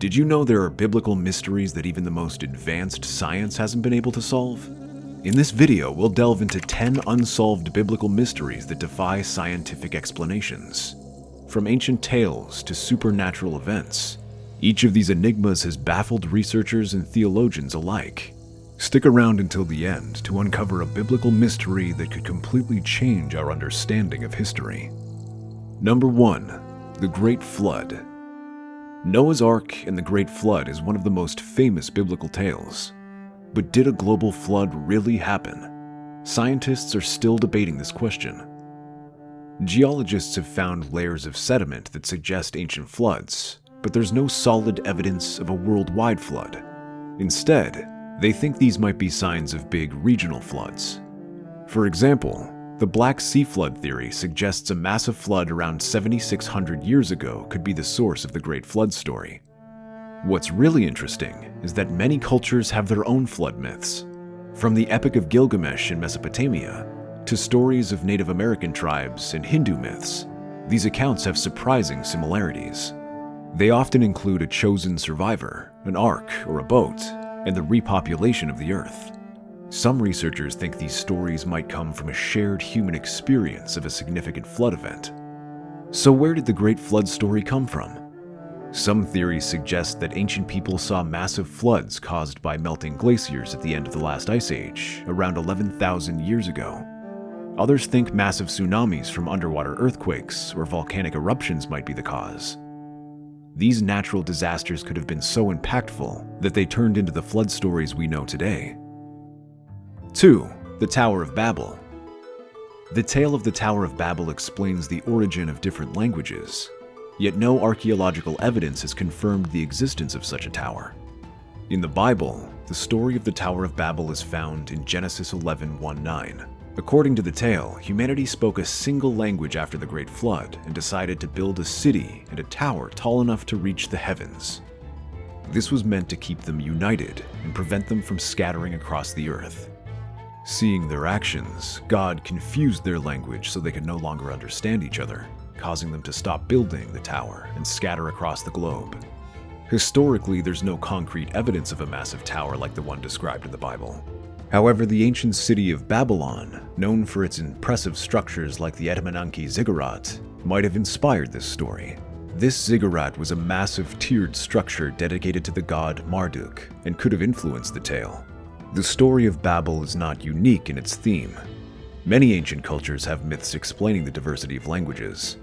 Did you know there are biblical mysteries that even the most advanced science hasn't been able to solve? In this video, we'll delve into 10 unsolved biblical mysteries that defy scientific explanations. From ancient tales to supernatural events, each of these enigmas has baffled researchers and theologians alike. Stick around until the end to uncover a biblical mystery that could completely change our understanding of history. Number 1. The Great Flood. Noah's Ark and the Great Flood is one of the most famous biblical tales. But did a global flood really happen? Scientists are still debating this question. Geologists have found layers of sediment that suggest ancient floods, but there's no solid evidence of a worldwide flood. Instead, they think these might be signs of big regional floods. For example, the Black Sea flood theory suggests a massive flood around 7,600 years ago could be the source of the Great Flood story. What's really interesting is that many cultures have their own flood myths. From the Epic of Gilgamesh in Mesopotamia to stories of Native American tribes and Hindu myths, these accounts have surprising similarities. They often include a chosen survivor, an ark or a boat, and the repopulation of the earth. Some researchers think these stories might come from a shared human experience of a significant flood event. So where did the Great Flood story come from? Some theories suggest that ancient people saw massive floods caused by melting glaciers at the end of the last ice age, around 11,000 years ago. Others think massive tsunamis from underwater earthquakes or volcanic eruptions might be the cause. These natural disasters could have been so impactful that they turned into the flood stories we know today. 2. The Tower of Babel. The tale of the Tower of Babel explains the origin of different languages, yet no archaeological evidence has confirmed the existence of such a tower. In the Bible, the story of the Tower of Babel is found in Genesis 11:1-9. According to the tale, humanity spoke a single language after the Great Flood and decided to build a city and a tower tall enough to reach the heavens. This was meant to keep them united and prevent them from scattering across the earth. Seeing their actions, God confused their language so they could no longer understand each other, causing them to stop building the tower and scatter across the globe. Historically, there's no concrete evidence of a massive tower like the one described in the Bible. However, the ancient city of Babylon, known for its impressive structures like the Etemenanke ziggurat, might have inspired this story. This ziggurat was a massive tiered structure dedicated to the god Marduk and could have influenced the tale. The story of Babel is not unique in its theme. Many ancient cultures have myths explaining the diversity of languages.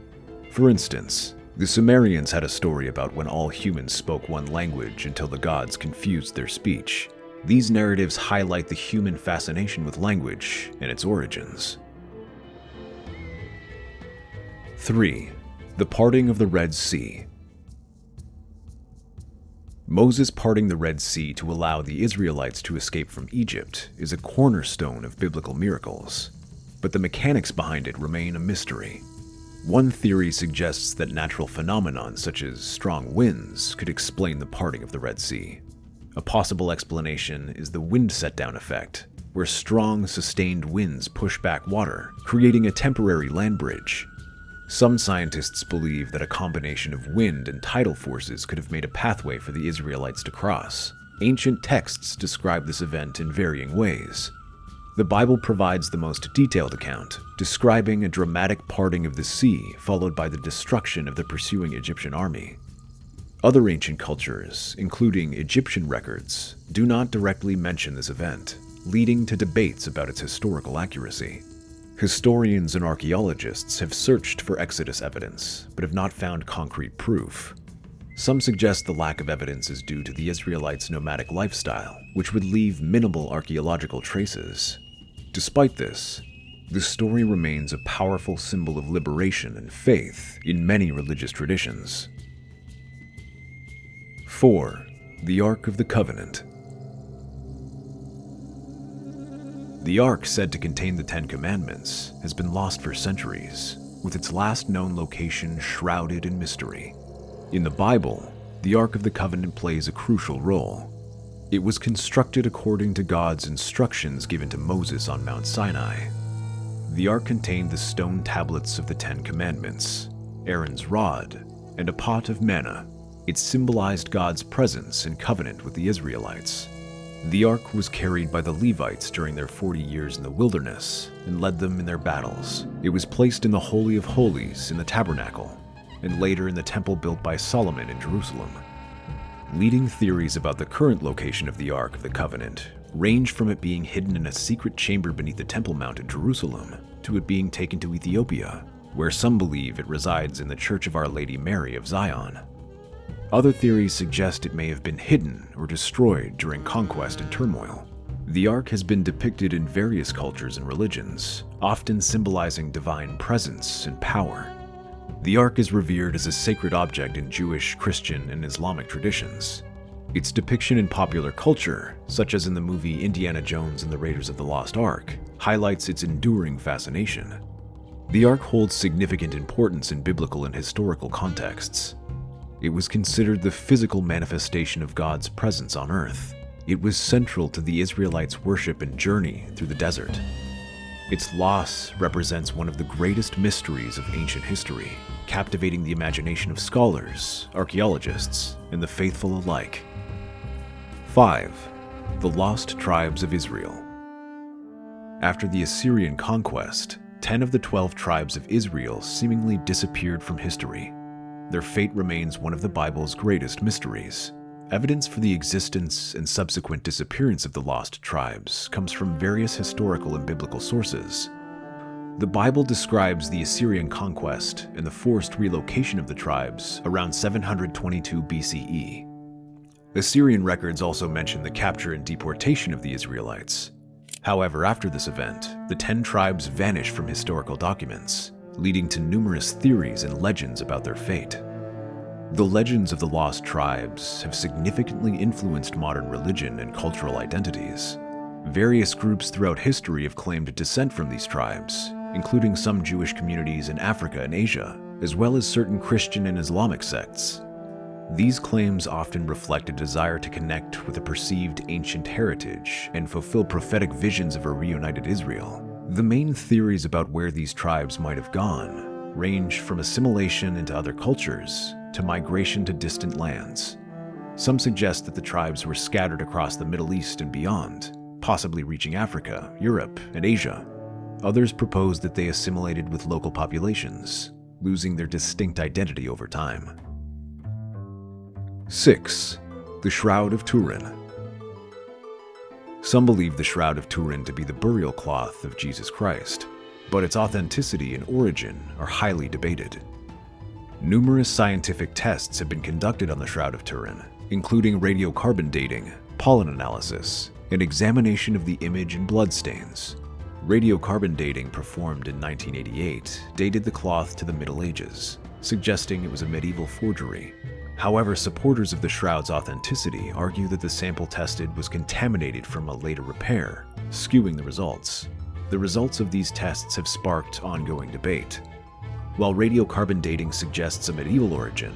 For instance, the Sumerians had a story about when all humans spoke one language until the gods confused their speech. These narratives highlight the human fascination with language and its origins. 3. The Parting of the Red Sea. Moses parting the Red Sea to allow the Israelites to escape from Egypt is a cornerstone of biblical miracles, but the mechanics behind it remain a mystery. One theory suggests that natural phenomena such as strong winds could explain the parting of the Red Sea. A possible explanation is the wind set-down effect, where strong, sustained winds push back water, creating a temporary land bridge. Some scientists believe that a combination of wind and tidal forces could have made a pathway for the Israelites to cross. Ancient texts describe this event in varying ways. The Bible provides the most detailed account, describing a dramatic parting of the sea followed by the destruction of the pursuing Egyptian army. Other ancient cultures, including Egyptian records, do not directly mention this event, leading to debates about its historical accuracy. Historians and archaeologists have searched for Exodus evidence, but have not found concrete proof. Some suggest the lack of evidence is due to the Israelites' nomadic lifestyle, which would leave minimal archaeological traces. Despite this, the story remains a powerful symbol of liberation and faith in many religious traditions. 4. The Ark of the Covenant. The Ark, said to contain the Ten Commandments, has been lost for centuries, with its last known location shrouded in mystery. In the Bible, the Ark of the Covenant plays a crucial role. It was constructed according to God's instructions given to Moses on Mount Sinai. The Ark contained the stone tablets of the Ten Commandments, Aaron's rod, and a pot of manna. It symbolized God's presence and covenant with the Israelites. The ark was carried by the Levites during their 40 years in the wilderness and led them in their battles. It was placed in the Holy of Holies in the tabernacle, and later in the temple built by Solomon in Jerusalem. Leading theories about the current location of the Ark of the Covenant range from it being hidden in a secret chamber beneath the Temple Mount in Jerusalem to it being taken to Ethiopia, where some believe it resides in the Church of Our Lady Mary of Zion. Other theories suggest it may have been hidden or destroyed during conquest and turmoil. The Ark has been depicted in various cultures and religions, often symbolizing divine presence and power. The Ark is revered as a sacred object in Jewish, Christian, and Islamic traditions. Its depiction in popular culture, such as in the movie Indiana Jones and the Raiders of the Lost Ark, highlights its enduring fascination. The Ark holds significant importance in biblical and historical contexts. It was considered the physical manifestation of God's presence on earth. It was central to the Israelites' worship and journey through the desert. Its loss represents one of the greatest mysteries of ancient history, captivating the imagination of scholars, archaeologists, and the faithful alike. 5. The Lost Tribes of Israel. After the Assyrian conquest, 10 of the 12 tribes of Israel seemingly disappeared from history. Their fate remains one of the Bible's greatest mysteries. Evidence for the existence and subsequent disappearance of the lost tribes comes from various historical and biblical sources. The Bible describes the Assyrian conquest and the forced relocation of the tribes around 722 BCE. Assyrian records also mention the capture and deportation of the Israelites. However, after this event, the 10 tribes vanished from historical documents, leading to numerous theories and legends about their fate. The legends of the lost tribes have significantly influenced modern religion and cultural identities. Various groups throughout history have claimed descent from these tribes, including some Jewish communities in Africa and Asia, as well as certain Christian and Islamic sects. These claims often reflect a desire to connect with a perceived ancient heritage and fulfill prophetic visions of a reunited Israel. The main theories about where these tribes might have gone range from assimilation into other cultures to migration to distant lands. Some suggest that the tribes were scattered across the Middle East and beyond, possibly reaching Africa, Europe, and Asia. Others propose that they assimilated with local populations, losing their distinct identity over time. 6. The Shroud of Turin. Some believe the Shroud of Turin to be the burial cloth of Jesus Christ, but its authenticity and origin are highly debated. Numerous scientific tests have been conducted on the Shroud of Turin, including radiocarbon dating, pollen analysis, and examination of the image and bloodstains. Radiocarbon dating performed in 1988 dated the cloth to the Middle Ages, suggesting it was a medieval forgery. However, supporters of the shroud's authenticity argue that the sample tested was contaminated from a later repair, skewing the results. The results of these tests have sparked ongoing debate. While radiocarbon dating suggests a medieval origin,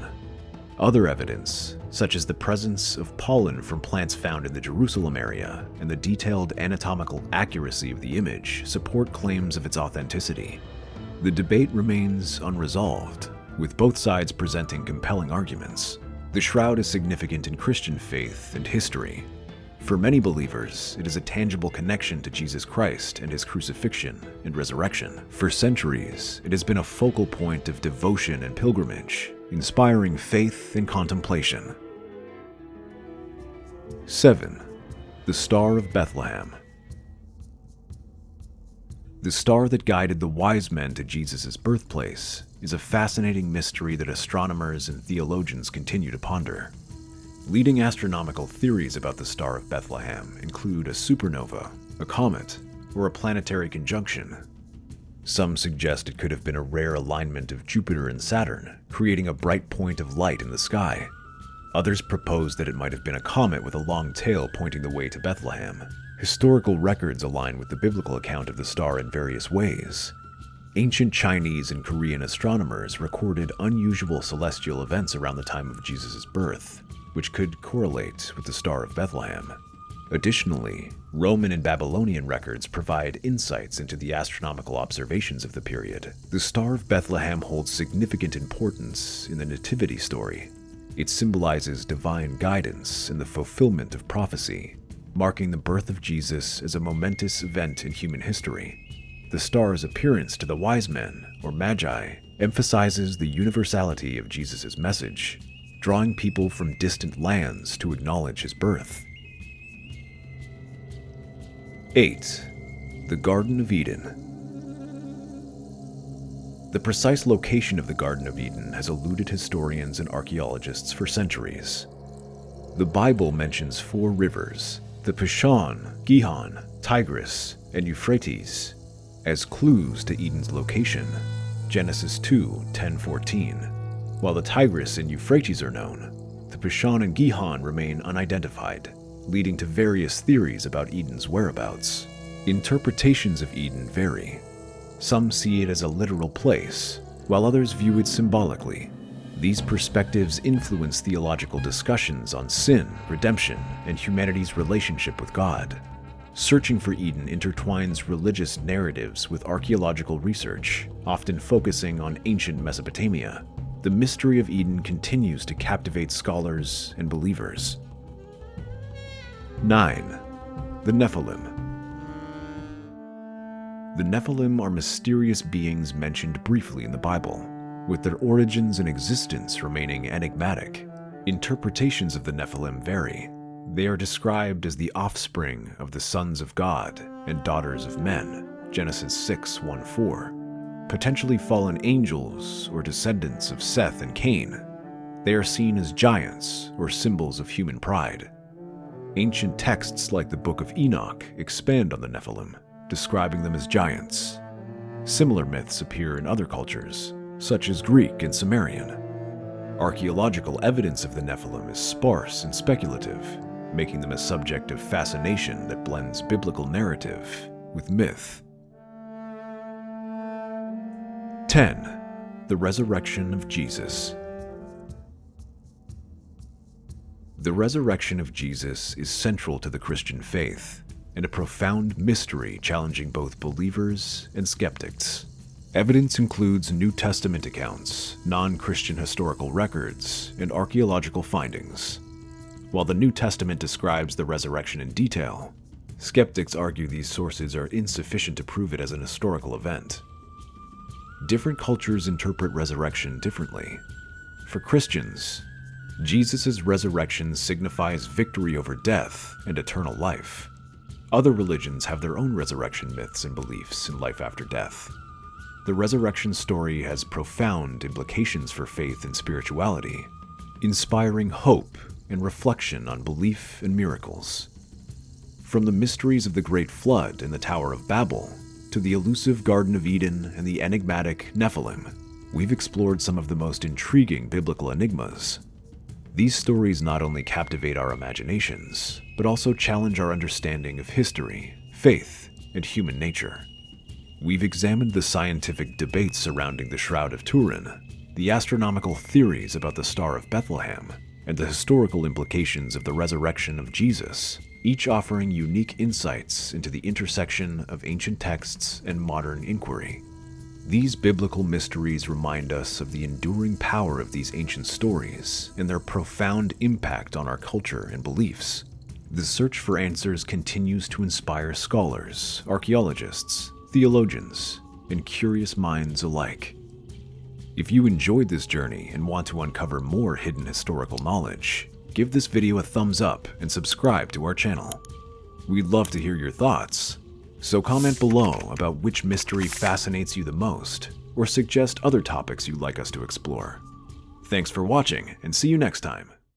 other evidence, such as the presence of pollen from plants found in the Jerusalem area and the detailed anatomical accuracy of the image, support claims of its authenticity. The debate remains unresolved, with both sides presenting compelling arguments. The shroud is significant in Christian faith and history. For many believers, it is a tangible connection to Jesus Christ and his crucifixion and resurrection. For centuries, it has been a focal point of devotion and pilgrimage, inspiring faith and contemplation. 7. The Star of Bethlehem. The star that guided the wise men to Jesus' birthplace is a fascinating mystery that astronomers and theologians continue to ponder. Leading astronomical theories about the Star of Bethlehem include a supernova, a comet, or a planetary conjunction. Some suggest it could have been a rare alignment of Jupiter and Saturn, creating a bright point of light in the sky. Others propose that it might have been a comet with a long tail pointing the way to Bethlehem. Historical records align with the biblical account of the star in various ways. Ancient Chinese and Korean astronomers recorded unusual celestial events around the time of Jesus' birth, which could correlate with the Star of Bethlehem. Additionally, Roman and Babylonian records provide insights into the astronomical observations of the period. The Star of Bethlehem holds significant importance in the Nativity story. It symbolizes divine guidance and the fulfillment of prophecy, marking the birth of Jesus as a momentous event in human history. The star's appearance to the wise men, or magi, emphasizes the universality of Jesus' message, drawing people from distant lands to acknowledge his birth. 8. The Garden of Eden. The precise location of the Garden of Eden has eluded historians and archaeologists for centuries. The Bible mentions 4 rivers, the Pishon, Gihon, Tigris, and Euphrates, as clues to Eden's location, Genesis 2:10-14. While the Tigris and Euphrates are known, the Pishon and Gihon remain unidentified, leading to various theories about Eden's whereabouts. Interpretations of Eden vary. Some see it as a literal place, while others view it symbolically. These perspectives influence theological discussions on sin, redemption, and humanity's relationship with God. Searching for Eden intertwines religious narratives with archaeological research, often focusing on ancient Mesopotamia. The mystery of Eden continues to captivate scholars and believers. 9. The Nephilim. The Nephilim are mysterious beings mentioned briefly in the Bible, with their origins and existence remaining enigmatic. Interpretations of the Nephilim vary. They are described as the offspring of the sons of God and daughters of men, Genesis 6:1-4, potentially fallen angels or descendants of Seth and Cain. They are seen as giants or symbols of human pride. Ancient texts like the Book of Enoch expand on the Nephilim, describing them as giants. Similar myths appear in other cultures, such as Greek and Sumerian. Archaeological evidence of the Nephilim is sparse and speculative, making them a subject of fascination that blends biblical narrative with myth. 10. The Resurrection of Jesus. The resurrection of Jesus is central to the Christian faith, and a profound mystery challenging both believers and skeptics. Evidence includes New Testament accounts, non-Christian historical records, and archaeological findings. While the New Testament describes the resurrection in detail, skeptics argue these sources are insufficient to prove it as an historical event. Different cultures interpret resurrection differently. For Christians, Jesus' resurrection signifies victory over death and eternal life. Other religions have their own resurrection myths and beliefs in life after death. The resurrection story has profound implications for faith and spirituality, inspiring hope and reflection on belief and miracles. From the mysteries of the Great Flood and the Tower of Babel, to the elusive Garden of Eden and the enigmatic Nephilim, we've explored some of the most intriguing biblical enigmas. These stories not only captivate our imaginations, but also challenge our understanding of history, faith, and human nature. We've examined the scientific debates surrounding the Shroud of Turin, the astronomical theories about the Star of Bethlehem, and the historical implications of the resurrection of Jesus, each offering unique insights into the intersection of ancient texts and modern inquiry. These biblical mysteries remind us of the enduring power of these ancient stories and their profound impact on our culture and beliefs. The search for answers continues to inspire scholars, archaeologists, theologians, and curious minds alike. If you enjoyed this journey and want to uncover more hidden historical knowledge, give this video a thumbs up and subscribe to our channel. We'd love to hear your thoughts, so comment below about which mystery fascinates you the most, or suggest other topics you'd like us to explore. Thanks for watching, and see you next time.